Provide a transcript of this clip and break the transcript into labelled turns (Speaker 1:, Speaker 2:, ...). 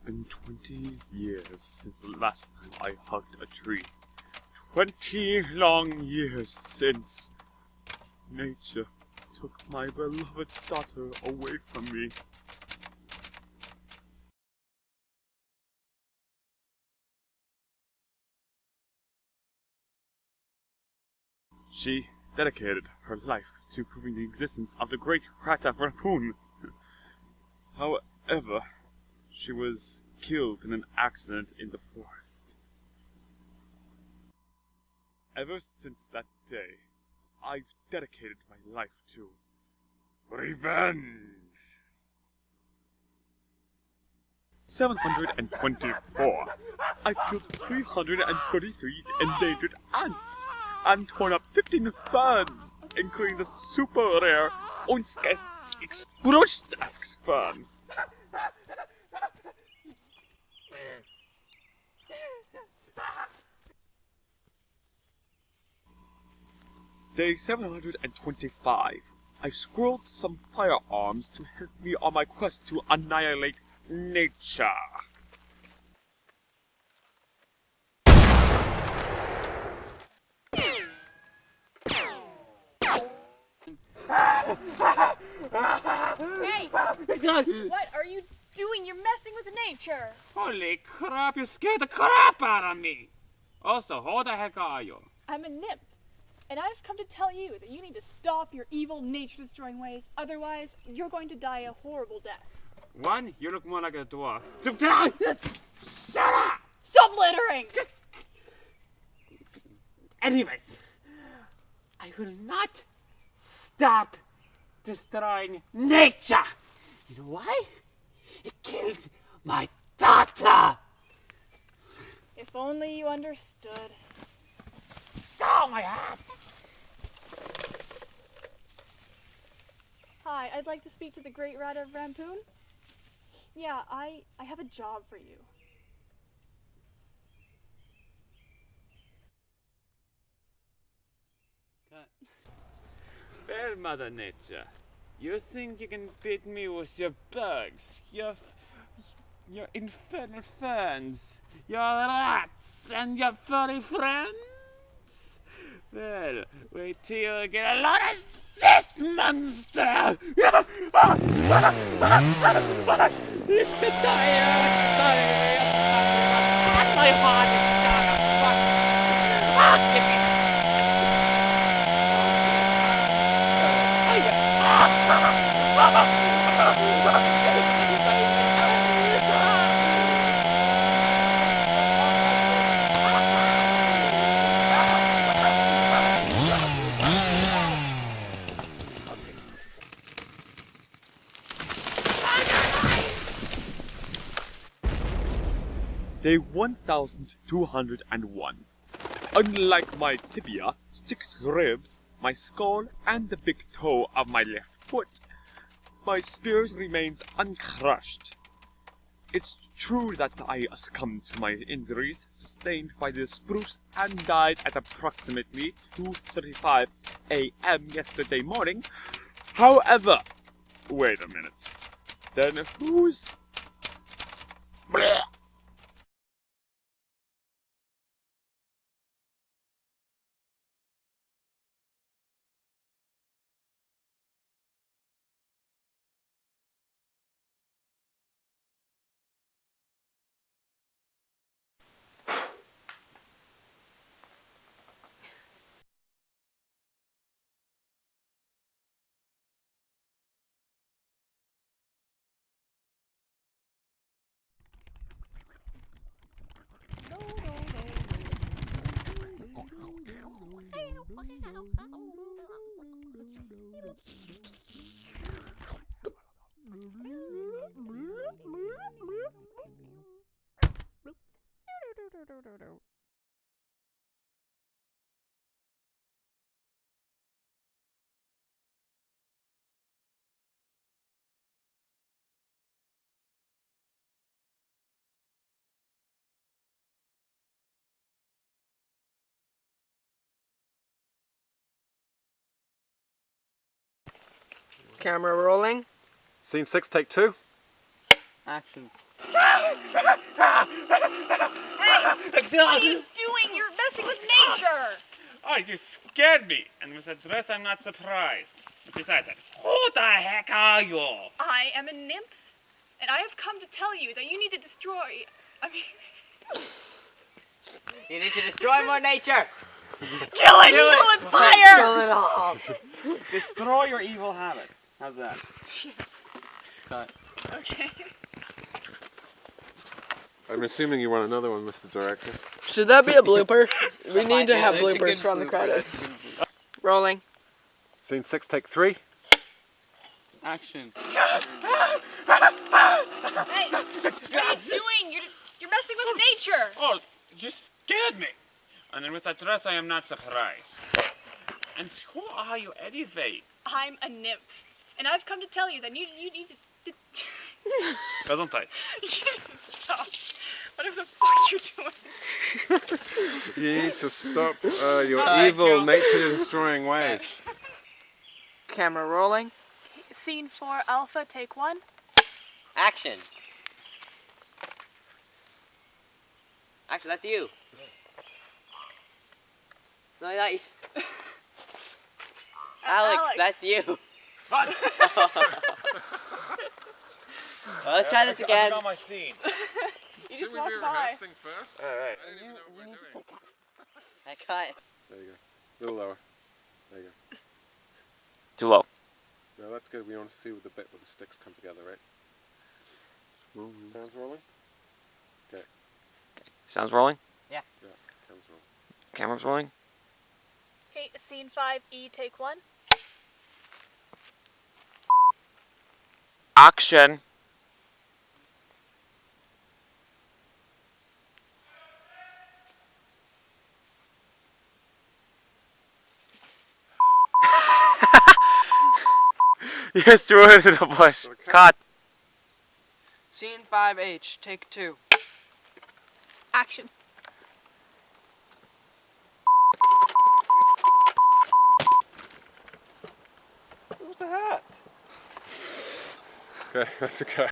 Speaker 1: been 20 years since the last time I hugged a tree. 20 long years since nature took my beloved daughter away from me. She dedicated her life to proving the existence of the great Krata Rampoon. However, she was killed in an accident in the forest. Ever since that day, I've dedicated my life to revenge. 724. I've killed 333 endangered ants and torn up 15 ferns, including the super rare Unsgeist Explostas fern. Day 725. I've squirreled some firearms to help me on my quest to annihilate nature.
Speaker 2: Hey! What are you doing? You're messing with nature!
Speaker 3: Holy crap, you scared the crap out of me! Also, who the heck are you?
Speaker 2: I'm a nymph, and I've come to tell you that you need to stop your evil nature-destroying ways, otherwise you're going to die a horrible death.
Speaker 3: One, you look more like a dwarf. Shut up!
Speaker 2: Stop littering!
Speaker 3: Anyways, I will not stop destroying nature! You know why? It killed my daughter!
Speaker 2: If only you understood.
Speaker 3: Oh, my hat!
Speaker 2: Hi, I'd like to speak to the Great Rat of Rampoon. Yeah, I have a job for you.
Speaker 3: Well, Mother Nature, you think you can beat me with your bugs, your infernal ferns, your rats, and your furry friends? Well, wait till you get a lot of this monster! It's the my heart is gonna give me
Speaker 1: Day 1201. Unlike my tibia, 6 ribs, my skull, and the big toe of my left foot, my spirit remains uncrushed. It's true that I succumbed to my injuries sustained by the spruce and died at approximately 2:35 a.m. yesterday morning. However, wait a minute. Then who's... Blech.
Speaker 4: Camera rolling.
Speaker 5: Scene 6, take 2.
Speaker 4: Action.
Speaker 2: Hey! What are you doing? You're messing with nature!
Speaker 3: Oh, you scared me. And with the dress, I'm not surprised. Besides, who the heck are you?
Speaker 2: I am a nymph, and I have come to tell you that you need to destroy. I mean,
Speaker 4: You need to destroy more nature.
Speaker 2: kill it! Kill it! Fire!
Speaker 4: Kill it all.
Speaker 3: Destroy your evil habits. How's that?
Speaker 4: Cut.
Speaker 2: Okay.
Speaker 5: I'm assuming you want another one, Mr. Director.
Speaker 6: Should that be a blooper? We need to have
Speaker 4: It's a good
Speaker 6: bloopers from the
Speaker 4: blooper.
Speaker 6: credits. Rolling.
Speaker 5: Scene 6, take 3.
Speaker 4: Action.
Speaker 2: Hey! What are you doing? You're messing with nature!
Speaker 3: Oh, you scared me. And then with that dress, I am not surprised. And who are you anyway?
Speaker 2: I'm a nymph, and I've come to tell you that you need to.
Speaker 3: Gesundheit.
Speaker 2: You need to stop. Whatever the fuck you're doing.
Speaker 5: You need to stop your
Speaker 3: Thank
Speaker 5: evil,
Speaker 3: you.
Speaker 5: nature-destroying ways.
Speaker 6: Camera rolling.
Speaker 2: Scene 4, Alpha, take 1.
Speaker 4: Action. Actually, that's you. No, not you. Alex, that's you.
Speaker 3: Fun.
Speaker 4: Well, let's try this
Speaker 3: I
Speaker 4: again.
Speaker 3: got my scene.
Speaker 2: You just walked by.
Speaker 5: first?
Speaker 3: Alright.
Speaker 5: I didn't even know what we were doing.
Speaker 4: I cut.
Speaker 5: There you go. A little lower. There you go.
Speaker 3: Too low.
Speaker 5: No, that's good. We want to see the bit where the sticks come together, right? Sounds rolling?
Speaker 3: Sounds rolling?
Speaker 5: Yeah, sounds rolling.
Speaker 3: Camera's rolling?
Speaker 2: Okay, scene 5, E, take 1.
Speaker 3: Action. You just threw it into the bush. Cut.
Speaker 6: Scene 5H, take 2.
Speaker 2: Action.
Speaker 3: What was that?
Speaker 5: Okay, that's okay.